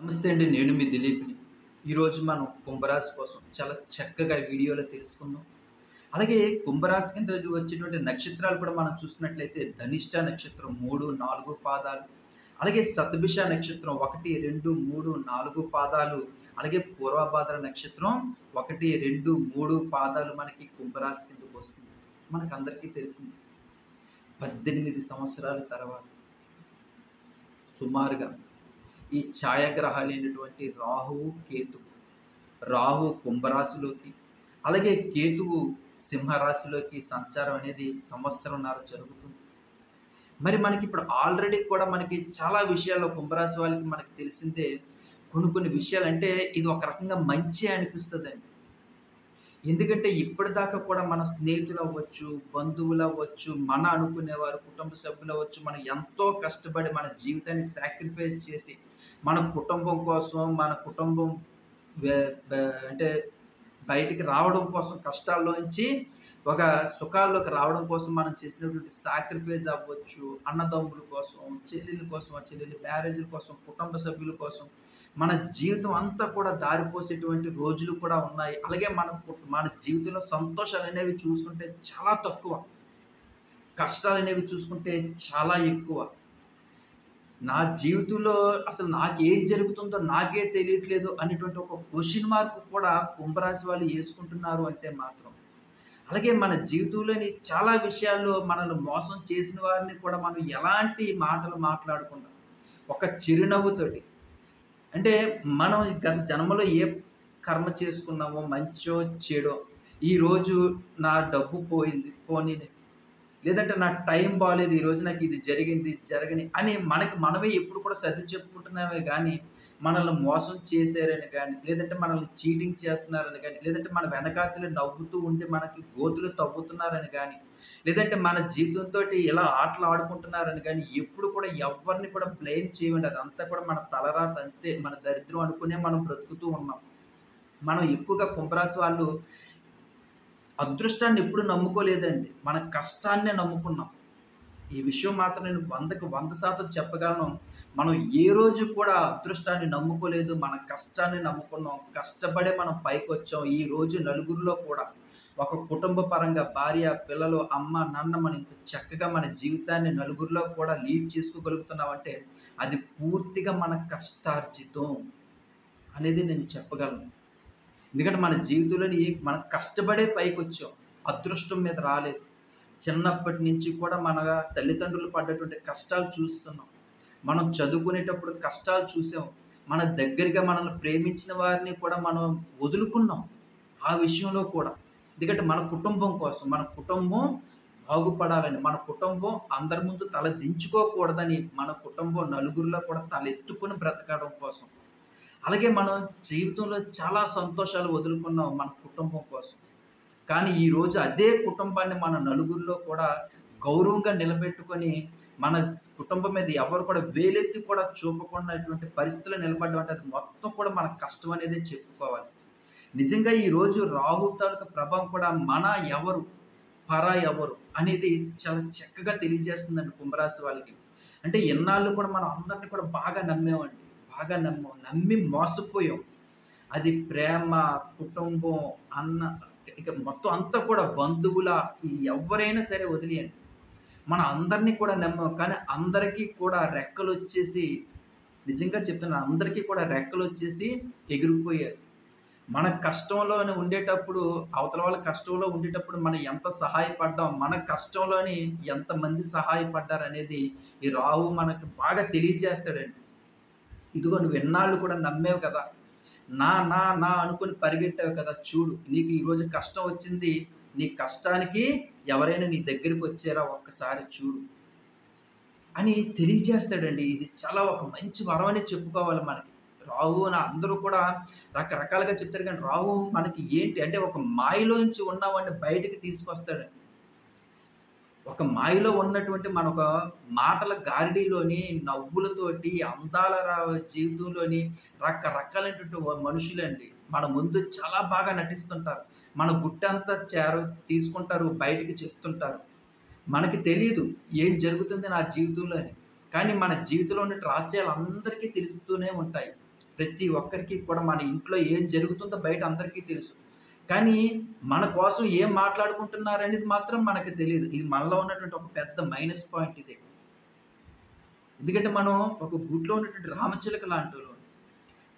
నమస్తే అండి. నేను మీ దిలీప్‌ని. ఈరోజు మనం కుంభరాశి కోసం చాలా చక్కగా వీడియోలో తెలుసుకుందాం. అలాగే కుంభరాశి కింద వచ్చేటువంటి నక్షత్రాలు కూడా మనం చూసుకున్నట్లయితే ధనిష్ట నక్షత్రం 3, 4 పాదాలు. అలాగే శతభిష నక్షత్రం 1, 2, 3, 4 పాదాలు. అలాగే పూర్వభాద్ర నక్షత్రం 1, 2, 3 పాదాలు మనకి కుంభరాశి కిందకొస్తుంది. మనకందరికీ తెలిసింది. 18 సంవత్సరాల తర్వాత సుమారుగా ఈ ఛాయాగ్రహాలైనటువంటి రాహువు, కేతువు. రాహు కుంభరాశిలోకి, అలాగే కేతువు సింహరాశిలోకి సంచారం అనేది సంవత్సరంన్నర జరుగుతుంది. మరి మనకిప్పుడు ఆల్రెడీ కూడా మనకి చాలా విషయాల్లో కుంభరాశి వాళ్ళకి మనకు తెలిసిందే. కొన్ని విషయాలంటే ఇది ఒక రకంగా మంచే అనిపిస్తదండి. ఎందుకంటే ఇప్పటిదాకా కూడా మన స్నేహితులవ్వచ్చు, బంధువులవ్వచ్చు, మన అనుకునేవారు, కుటుంబ సభ్యులవ్వచ్చు, మనం ఎంతో కష్టపడి మన జీవితాన్ని సాక్రిఫైస్ చేసి, మన కుటుంబం కోసం, మన కుటుంబం వే బ అంటే బయటికి రావడం కోసం కష్టాల్లోంచి ఒక సుఖాల్లోకి రావడం కోసం మనం చేసినటువంటి సాక్రిఫైస్ అవ్వచ్చు, అన్నదమ్ముల కోసం, చెల్లెల కోసం, చెల్లెలి మ్యారేజ్‌ల కోసం, కుటుంబ సభ్యుల కోసం, మన జీవితం అంతా కూడా దారిపోసేటువంటి రోజులు కూడా ఉన్నాయి. అలాగే మన జీవితంలో సంతోషాలనేవి చూసుకుంటే చాలా తక్కువ. కష్టాలనేవి చూసుకుంటే చాలా ఎక్కువ. నా జీవితంలో అసలు నాకేం జరుగుతుందో నాకే తెలియట్లేదు అనేటువంటి ఒక క్వెషన్ మార్క్ కూడా కుంభరాశి వాళ్ళు యేసుకుంటున్నారు అంటే మాత్రం. అలాగే మన జీవితంలోని చాలా విషయాల్లో మనల్ని మోసం చేసిన వారిని కూడా మనం ఎలాంటి మాటలు మాట్లాడకుండా, ఒక చిరునవ్వుతోటి అంటే మనం గత జన్మలో ఏ కర్మ చేసుకున్నామో మంచో, చెడో ఈరోజు నా డబ్బు పోయింది పోనీలే. లేదంటే నా టైం బాలేదు. ఈరోజు నాకు ఇది జరిగింది, జరగని అని మనకి మనమే ఎప్పుడు కూడా సర్ది చెప్పుకుంటున్నామే గానీ, మనల్ని మోసం చేశారని గానీ, లేదంటే మనల్ని చీటింగ్ చేస్తున్నారని గానీ, లేదంటే మన వెనకాతల నవ్వుతూ ఉండి మనకి గోతులు తవ్వుతున్నారని గానీ, లేదంటే మన జీవితంతోటి ఇలా ఆటలు ఆడుకుంటున్నారని గానీ, ఎప్పుడు కూడా ఎవ్వరిని కూడా బ్లేమ్ చేయమండి. అదంతా కూడా మన తలరాత అంతే. మన దరిద్రం అనుకునే మనం బ్రతుకుతూ ఉన్నాం. మనం ఎక్కువగా కుంభరాశి వాళ్ళు అదృష్టాన్ని ఎప్పుడు నమ్ముకోలేదండి. మన కష్టాన్నే నమ్ముకున్నాం. ఈ విషయం మాత్రం నేను 100కి 100% చెప్పగలను. మనం ఏ రోజు కూడా అదృష్టాన్ని నమ్ముకోలేదు. మన కష్టాన్ని నమ్ముకున్నాం. కష్టపడే మనం పైకొచ్చాం. ఈ రోజు నలుగురిలో కూడా ఒక కుటుంబ పరంగా భార్య, పిల్లలు, అమ్మ, నాన్న మనం ఇంత చక్కగా మన జీవితాన్ని నలుగురిలో కూడా లీడ్ చేసుకోగలుగుతున్నామంటే అది పూర్తిగా మన కష్టార్జితం అనేది నేను చెప్పగలను. ఎందుకంటే మన జీవితంలోని మనం కష్టపడే పైకొచ్చాం. అదృష్టం మీద రాలేదు. చిన్నప్పటి నుంచి కూడా మన తల్లిదండ్రులు పడ్డటువంటి కష్టాలు చూస్తున్నాం. మనం చదువుకునేటప్పుడు కష్టాలు చూసాం. మన దగ్గరగా మనల్ని ప్రేమించిన వారిని కూడా మనం వదులుకున్నాం. ఆ విషయంలో కూడా. ఎందుకంటే మన కుటుంబం కోసం, మన కుటుంబం బాగుపడాలని, మన కుటుంబం అందరి ముందు తల దించుకోకూడదని, మన కుటుంబం నలుగురిలో కూడా తలెత్తుకొని బ్రతకడం కోసం. అలాగే మనం జీవితంలో చాలా సంతోషాలు వదులుకున్నాం మన కుటుంబం కోసం. కానీ ఈరోజు అదే కుటుంబాన్ని మన నలుగురిలో కూడా గౌరవంగా నిలబెట్టుకొని, మన కుటుంబం మీద ఎవరు కూడా వేలెత్తి కూడా చూపకున్నటువంటి పరిస్థితిలో నిలబడ్డం అంటే అది మొత్తం కూడా మన కష్టం అనేదే చెప్పుకోవాలి. నిజంగా ఈరోజు రాహు తాలూకా ప్రభావం కూడా మన ఎవరు, పర ఎవరు అనేది చాలా చక్కగా తెలియజేస్తుందండి కుంభరాశి వాళ్ళకి. అంటే ఇన్నాళ్ళు కూడా మనం అందరిని కూడా బాగా నమ్మామండి. బాగా నమ్మాం. నమ్మి మోసపోయాం. అది ప్రేమ, కుటుంబం, అన్న ఇక మొత్తం అంతా కూడా బంధువుల ఇది ఎవ్వరైనా సరే వదిలేయండి. మనం అందరిని కూడా నమ్మాం. కానీ అందరికీ కూడా రెక్కలొచ్చేసి నిజంగా చెప్తున్నాను. అందరికీ కూడా రెక్కలొచ్చేసి ఎగిరిపోయారు. మన కష్టంలోనే ఉండేటప్పుడు అవతల వాళ్ళ కష్టంలో ఉండేటప్పుడు మనం ఎంత సహాయపడ్డాం, మన కష్టంలోని ఎంతమంది సహాయపడ్డారనేది ఈ రాహు మనకు బాగా తెలియజేస్తాడండి. ఇదిగో నువ్వు ఎన్నాళ్ళు కూడా నమ్మావు కదా! నా అనుకుని పరిగెట్టావు కదా! చూడు నీకు ఈరోజు కష్టం వచ్చింది. నీ కష్టానికి ఎవరైనా నీ దగ్గరికొచ్చారా ఒక్కసారి చూడు అని తెలియజేస్తాడండి. ఇది చాలా ఒక మంచి వరం అనే చెప్పుకోవాలి మనకి. రాహు అని అందరూ కూడా రకరకాలుగా చెప్తారు కానీ రాహు మనకి ఏంటి అంటే ఒక మాయలోంచి ఉన్నవాడిని బయటికి తీసుకొస్తాడండి. ఒక మాయలో ఉన్నటువంటి మన ఒక మాటల గారడీలోని, నవ్వులతోటి, అందాల జీవితంలోని రకరకాలైనటువంటి మనుషులండి. మన ముందు చాలా బాగా నటిస్తుంటారు. మన గుట్టంతా తీసుకుంటారు, బయటికి చెప్తుంటారు. మనకి తెలీదు ఏం జరుగుతుంది నా జీవితంలో అని. కానీ మన జీవితంలో ఉన్న రహస్యాలు అందరికీ తెలుస్తూనే ఉంటాయి. ప్రతి ఒక్కరికి కూడా మన ఇంట్లో ఏం జరుగుతుందో బయట అందరికీ తెలుసు. కానీ మన కోసం ఏం మాట్లాడుకుంటున్నారనేది మాత్రం మనకు తెలీదు. ఇది మనలో ఉన్నటువంటి ఒక పెద్ద మైనస్ పాయింట్ ఇదే. ఎందుకంటే మనం ఒక గూట్లో ఉన్నటువంటి రామచిలక లాంటోళ్ళం.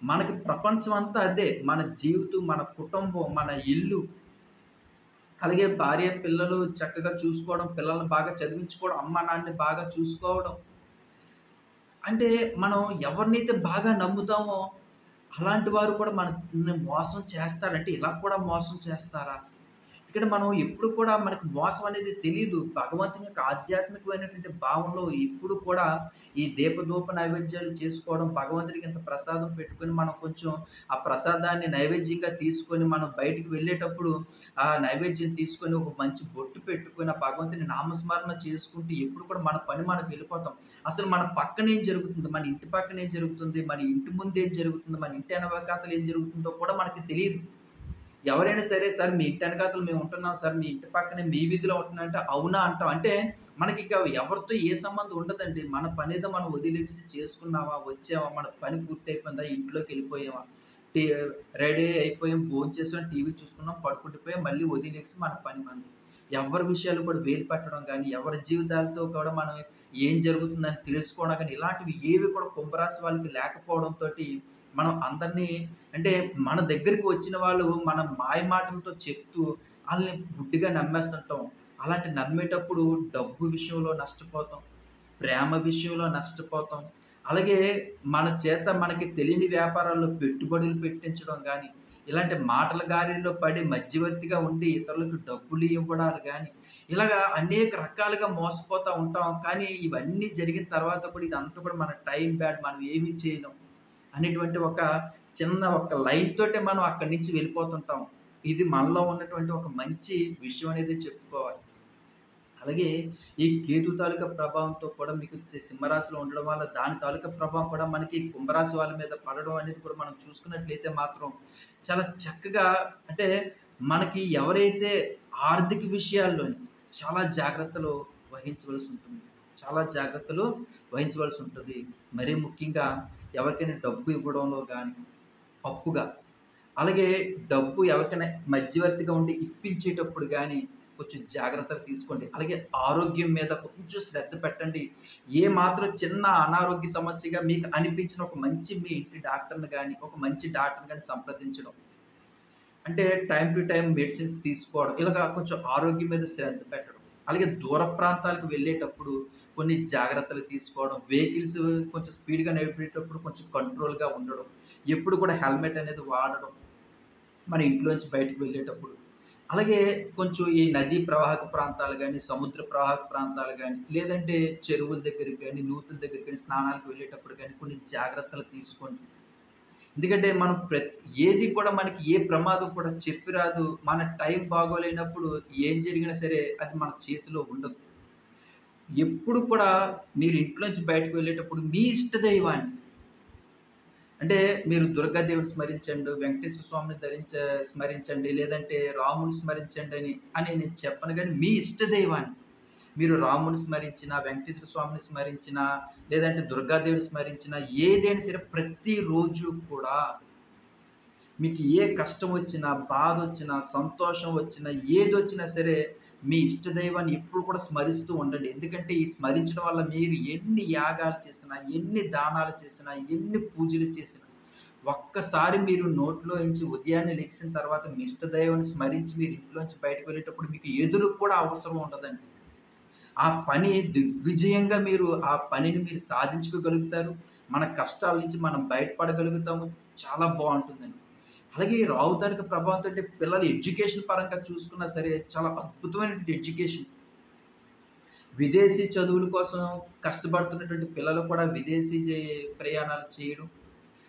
మనకి ప్రపంచం అంతా అదే. మన జీవితం, మన కుటుంబం, మన ఇల్లు, అలాగే భార్య, పిల్లలు చక్కగా చూసుకోవడం, పిల్లల్ని బాగా చదివించుకోవడం, అమ్మ, నాన్నని బాగా చూసుకోవడం. అంటే మనం ఎవరినైతే బాగా నమ్ముతామో అలాంటి వారు కూడా మనల్ని మోసం చేస్తారంటే ఇలా కూడా మోసం చేస్తారా? ఇక్కడ మనం ఎప్పుడు కూడా మనకు మోసం అనేది తెలీదు. భగవంతుని యొక్క ఆధ్యాత్మికమైనటువంటి భావంలో ఎప్పుడు కూడా ఈ దీపధూప నైవేద్యాలు చేసుకోవడం, భగవంతుడికి ఇంత ప్రసాదం పెట్టుకొని మనం కొంచెం ఆ ప్రసాదాన్ని నైవేద్యంగా తీసుకొని మనం బయటికి వెళ్ళేటప్పుడు ఆ నైవేద్యం తీసుకొని ఒక మంచి బొట్టు పెట్టుకొని ఆ భగవంతుని నామస్మరణ చేసుకుంటూ ఎప్పుడు కూడా మన పని మనకు వెళ్ళిపోతాం. అసలు మన పక్కన ఏం జరుగుతుంది? మన ఇంటి పక్కన ఏం జరుగుతుంది? మన ఇంటి ముందు ఏం జరుగుతుంది? మన ఇంటి వెనకాతల ఏం జరుగుతుందో కూడా మనకి తెలీదు. ఎవరైనా సరే, "సార్ మీ ఇంటి వెనకాతల మేము ఉంటున్నాం సార్. మీ ఇంటి పక్కనే మీ వీధిలో ఉంటున్నాం" అంటే, "అవునా" అంటాం. అంటే మనకిక ఎవరితో ఏ సంబంధం ఉండదండి. మన పనేదో మనం వదిలేసి చేసుకున్నామా, వచ్చామా, మన పని పూర్తయిపోయిందా, ఇంట్లోకెళ్ళిపోయామా, టీ రెడీ అయిపోయాం, భోంచేసాం, టీవీ చూసుకున్నాం, పడుకుండిపోయాం, మళ్ళీ వదిలేసి మన పని మనది. ఎవరి విషయాలు కూడా వేలు పెట్టడం గానీ, ఎవరి జీవితాలతో కూడా మనం ఏం జరుగుతుందని తెలుసుకోవడం గానీ, ఇలాంటివి ఏవి కూడా కుంభరాశి వాళ్ళకి లేకపోవడంతోటి మనం అందరినీ అంటే మన దగ్గరికి వచ్చిన వాళ్ళు మన మాయ మాటలతో చెప్తూ ఆళ్ళని గుడ్డిగా నమ్మేస్తుంటాం. అలాంటి నమ్మేటప్పుడు డబ్బు విషయంలో నష్టపోతాం. ప్రేమ విషయంలో నష్టపోతాం. అలాగే మన చేత మనకి తెలియని వ్యాపారాల్లో పెట్టుబడులు పెట్టించడం గానీ, ఇలాంటి మాటల గారిలో పడి మధ్యవర్తిగా ఉండి ఇతరులకు డబ్బులు ఇవ్వడాలు గానీ, ఇలాగా అనేక రకాలుగా మోసపోతా ఉంటాం. కానీ ఇవన్నీ జరిగిన తర్వాత కూడా ఇదంతా కూడా మన టైం బ్యాడ్. మనం ఏమి చేయలేం అనేటువంటి ఒక చిన్న ఒక లైన్ తోటే మనం అక్కడి నుంచి వెళ్ళిపోతుంటాం. ఇది మనలో ఉన్నటువంటి ఒక మంచి విషయం అనేది చెప్పుకోవాలి. అలాగే ఈ కేతు తాలూకా ప్రభావంతో కూడా మీకు సింహరాశిలో ఉండడం వల్ల దాని తాలూకా ప్రభావం కూడా మనకి కుంభరాశి వాళ్ళ మీద పడడం అనేది కూడా మనం చూసుకున్నట్లయితే మాత్రం చాలా చక్కగా అంటే మనకి ఎవరైతే ఆర్థిక విషయాల్లోని చాలా జాగ్రత్తలు వహించవలసి ఉంటుంది. చాలా జాగ్రత్తలు వహించవలసి ఉంటుంది. మరీ ముఖ్యంగా ఎవరికైనా డబ్బు ఇవ్వడంలో గానీ, అప్పుగా అలాగే డబ్బు ఎవరికైనా మధ్యవర్తిగా ఉండి ఇప్పించేటప్పుడు గానీ, కొంచెం జాగ్రత్తలు తీసుకోండి. అలాగే ఆరోగ్యం మీద కొంచెం శ్రద్ధ పెట్టండి. ఏ మాత్రం చిన్న అనారోగ్య సమస్యగా మీకు అనిపించిన ఒక మంచి మీ ఇంటి డాక్టర్‌ని గానీ, ఒక మంచి డాక్టర్‌ని గానీ సంప్రదించడం. అంటే టైమ్ టు టైమ్ మెడిసిన్స్ తీసుకోవడం. ఇలాగ కొంచెం ఆరోగ్యం మీద శ్రద్ధ పెట్టడం. అలాగే దూర ప్రాంతాలకు వెళ్ళేటప్పుడు కొన్ని జాగ్రత్తలు తీసుకోవడం. వెహికల్స్ కొంచెం స్పీడ్‌గా నడిపేటప్పుడు కొంచెం కంట్రోల్‌గా ఉండడం. ఎప్పుడు కూడా హెల్మెట్ అనేది వాడడం. మన ఇంట్లోంచి బయటికి వెళ్ళేటప్పుడు. అలాగే కొంచెం ఈ నదీ ప్రవాహక ప్రాంతాలు గానీ, సముద్ర ప్రవాహక ప్రాంతాలు గానీ, లేదంటే చెరువుల దగ్గరికి గానీ, నూతుల దగ్గరికి గానీ, స్నానాలకు వెళ్ళేటప్పుడు గానీ కొన్ని జాగ్రత్తలు తీసుకోండి. ఎందుకంటే మనం ఏది కూడా మనకి ఏ ప్రమాదం కూడా చెప్పి రాదు. మన టైం బాగోలేనప్పుడు ఏం జరిగినా సరే అది మన చేతిలో ఉండదు. ఎప్పుడు కూడా మీరు ఇంట్లోంచి బయటకు వెళ్ళేటప్పుడు మీ ఇష్ట దైవాన్ని అంటే మీరు దుర్గాదేవిని స్మరించండి, వెంకటేశ్వర స్వామిని స్మరించండి, లేదంటే రాముని స్మరించండి అని నేను చెప్పను గానీ మీ ఇష్ట దైవాన్ని మీరు రాముని స్మరించినా, వెంకటేశ్వర స్వామిని స్మరించినా, లేదంటే దుర్గాదేవిని స్మరించినా ఏదైనా సరే ప్రతిరోజు కూడా మీకు ఏ కష్టం వచ్చినా, బాధొచ్చినా, సంతోషం వచ్చినా, ఏదొచ్చినా సరే మీ ఇష్ట దైవాన్ని ఎప్పుడు కూడా స్మరిస్తూ ఉండండి. ఎందుకంటే ఈ స్మరించడం వల్ల మీరు ఎన్ని యాగాలు చేసినా, ఎన్ని దానాలు చేసినా, ఎన్ని పూజలు చేసినా, ఒక్కసారి మీరు నోట్లో నుంచి ఉదయాన్నే లెగిసిన తర్వాత మీ ఇష్ట దైవాన్ని స్మరించి మీరు ఇంట్లోంచి బయటకు వెళ్ళేటప్పుడు మీకు ఎదురు కూడా అవసరం ఉండదండి. ఆ పని దిగ్విజయంగా మీరు ఆ పనిని మీరు సాధించుకోగలుగుతారు. మన కష్టాల నుంచి మనం బయటపడగలుగుతాము. చాలా బావుంటుందండి. అలాగే ఈ రాహు తాలూకా ప్రభావంతోటి పిల్లల ఎడ్యుకేషన్ పరంగా చూసుకున్నా సరే చాలా అద్భుతమైనటువంటి ఎడ్యుకేషన్. విదేశీ చదువుల కోసం కష్టపడుతున్నటువంటి పిల్లలు కూడా విదేశీ ప్రయాణాలు చేయడం.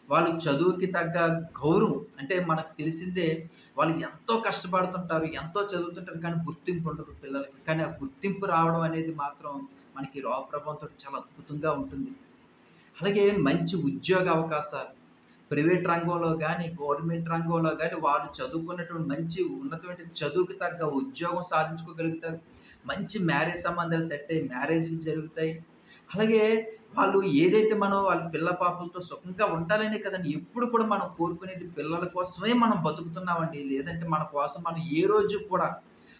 వాళ్ళు చదువుకి తగ్గ గౌరవం అంటే మనకు తెలిసిందే వాళ్ళు ఎంతో కష్టపడుతుంటారు, ఎంతో చదువుతుంటారు కానీ గుర్తింపు ఉండదు పిల్లలకి. కానీ ఆ గుర్తింపు రావడం అనేది మాత్రం మనకి రాహు ప్రభావంతోటి చాలా అద్భుతంగా ఉంటుంది. అలాగే మంచి ఉద్యోగ అవకాశాలు ప్రైవేట్ రంగంలో గానీ, గవర్నమెంట్ రంగంలో గానీ వాళ్ళు చదువుకున్నటువంటి మంచి ఉన్నతమైన చదువుకి తగ్గ ఉద్యోగం సాధించుకోగలుగుతారు. మంచి మ్యారేజ్ సంబంధాలు సెట్ అయ్యి మ్యారేజ్‌లు జరుగుతాయి. అలాగే వాళ్ళు ఏదైతే మనం వాళ్ళ పిల్ల పాపలతో సుఖంగా ఉండాలనే కదండీ ఎప్పుడు కూడా మనం కోరుకునేది పిల్లల కోసమే మనం బతుకుతున్నామండి. లేదంటే మన కోసం మనం ఏ రోజు కూడా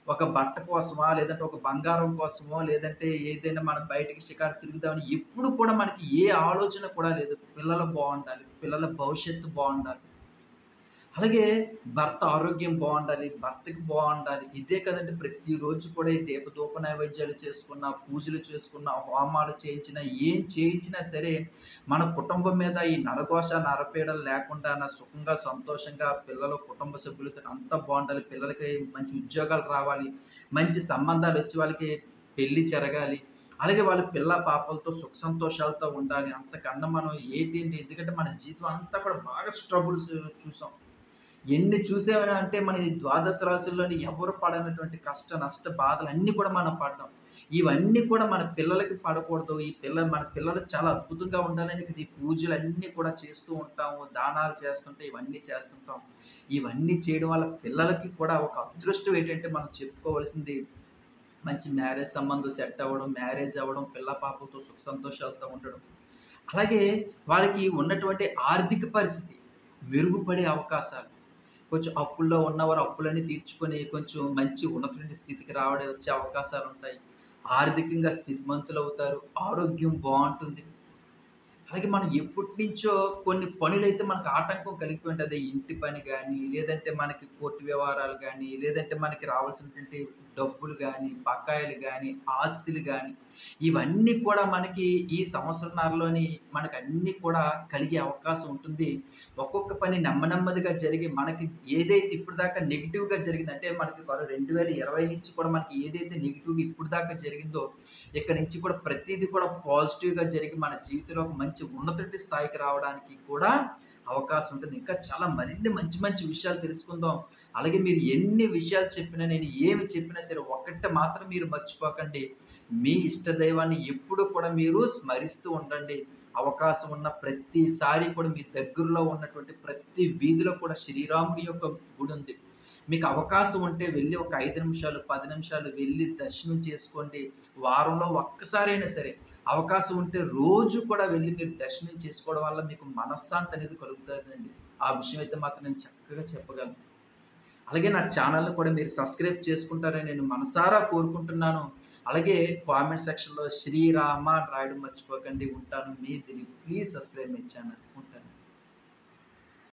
ఒక బట్ట కోసమా, లేదంటే ఒక బంగారం కోసమో, లేదంటే ఏదైనా మనం బయటికి షికారు తిరుగుదామని ఎప్పుడు కూడా మనకి ఏ ఆలోచన కూడా లేదు. పిల్లలు బావుండాలి. పిల్లల భవిష్యత్తు బావుండాలి. అలాగే భర్త ఆరోగ్యం బావుండాలి. భర్తకి బావుండాలి. ఇదే కదండీ ప్రతిరోజు కూడా ఈ దీపధూప నైవేద్యాలు చేసుకున్నా, పూజలు చేసుకున్నా, హోమాలు చేయించినా, ఏం చేయించినా సరే మన కుటుంబం మీద ఈ నరఘోష, నరపీడలు లేకుండా సుఖంగా, సంతోషంగా పిల్లలు, కుటుంబ సభ్యులతో అంతా బావుండాలి. పిల్లలకి మంచి ఉద్యోగాలు రావాలి. మంచి సంబంధాలొచ్చి వాళ్ళకి పెళ్లి జరగాలి. అలాగే వాళ్ళ పిల్ల పాపలతో సుఖ సంతోషాలతో ఉండాలి. అంతకన్నా మనం ఏంటండి ఎందుకంటే మన జీవితం అంతా కూడా బాగా స్ట్రగుల్స్ చూసాం. ఎన్ని చూసామని అంటే మన ఈ ద్వాదశ రాశుల్లోని ఎవరు పడనటువంటి కష్ట, నష్ట బాధలన్నీ కూడా మనం పడ్డాం. ఇవన్నీ కూడా మన పిల్లలకి పడకూడదు. మన పిల్లలు చాలా అద్భుతంగా ఉండాలని ఈ పూజలన్నీ కూడా చేస్తూ ఉంటాము. దానాలు చేస్తుంటే ఇవన్నీ చేస్తుంటాం. ఇవన్నీ చేయడం వల్ల పిల్లలకి కూడా ఒక అదృష్టం ఏంటంటే మనం చెప్పుకోవాల్సింది మంచి మ్యారేజ్ సంబంధం సెట్ అవ్వడం, మ్యారేజ్ అవ్వడం, పిల్ల పాపలతో సుఖ సంతోషాలతో ఉండడం. అలాగే వాళ్ళకి ఉన్నటువంటి ఆర్థిక పరిస్థితి మెరుగుపడే అవకాశాలు. కొంచెం అప్పుల్లో ఉన్నవారు అప్పులన్నీ తీర్చుకొని కొంచెం మంచి ఉన్నతమైన స్థితికి వచ్చే అవకాశాలుంటాయి. ఆర్థికంగా స్థితిమంతులవుతారు. ఆరోగ్యం బావుంటుంది. అలాగే మనం ఎప్పటినుంచో కొన్ని పనులైతే మనకు ఆటంకం కలిగిపోయి ఉంటది. ఇంటి పని గాని, లేదంటే మనకి కోర్టు వ్యవహారాలు గాని, లేదంటే మనకి రావాల్సినటువంటి డబ్బులు గాని, బకాయిలు గాని, ఆస్తులు గాని, ఇవన్నీ కూడా మనకి ఈ సంవత్సరన్నరలోని మనకన్నీ కూడా కలిగే అవకాశం ఉంటుంది. ఒక్కొక్క పని నెమ్మదిగా జరిగి మనకి ఏదైతే ఇప్పటిదాకా నెగెటివ్‌గా జరిగిందో అంటే మనకి 2020 నుంచి కూడా మనకి ఏదైతే నెగెటివ్‌గా ఇప్పటిదాకా జరిగిందో ఇక్కడి నుంచి కూడా ప్రతీది కూడా పాజిటివ్‌గా జరిగి మన జీవితంలో ఒక మంచి ఉన్నతటి స్థాయికి రావడానికి కూడా అవకాశం ఉంటుంది. ఇంకా చాలా మరిన్ని మంచి మంచి విషయాలు తెలుసుకుందాం. అలాగే మీరు ఎన్ని విషయాలు చెప్పినా, నేను ఏమి చెప్పినా సరే ఒక్కటి మాత్రం మీరు మర్చిపోకండి. మీ ఇష్ట దైవాన్ని ఎప్పుడు కూడా మీరు స్మరిస్తూ ఉండండి. అవకాశం ఉన్న ప్రతిసారి కూడా మీ దగ్గరలో ఉన్నటువంటి ప్రతి వీధిలో కూడా శ్రీరాముడి యొక్క గుడి ఉంది. మీకు అవకాశం ఉంటే వెళ్లి ఒక 5 నిమిషాలు, 10 నిమిషాలు వెళ్లి దర్శనం చేసుకోండి. వారంలో ఒక్కసారైనా సరే అవకాశం ఉంటే రోజు కూడా వెళ్లి మీరు దర్శనం చేసుకోవడం వల్ల మీకు మనశ్శాంతి అనేది కలుగుతుందండి. ఆ విషయం అయితే మాత్రం నేను చక్కగా చెప్పగలను. అలాగే నా ఛానల్‌ని కూడా మీరు సబ్స్క్రైబ్ చేసుకుంటారని నేను మనసారా కోరుకుంటున్నాను. అలాగే కామెంట్ సెక్షన్‌లో శ్రీరామ అని రాయడం మర్చిపోకండి. ఉంటాను మీ Dileep. Please subscribe my channel. ఉంటాను.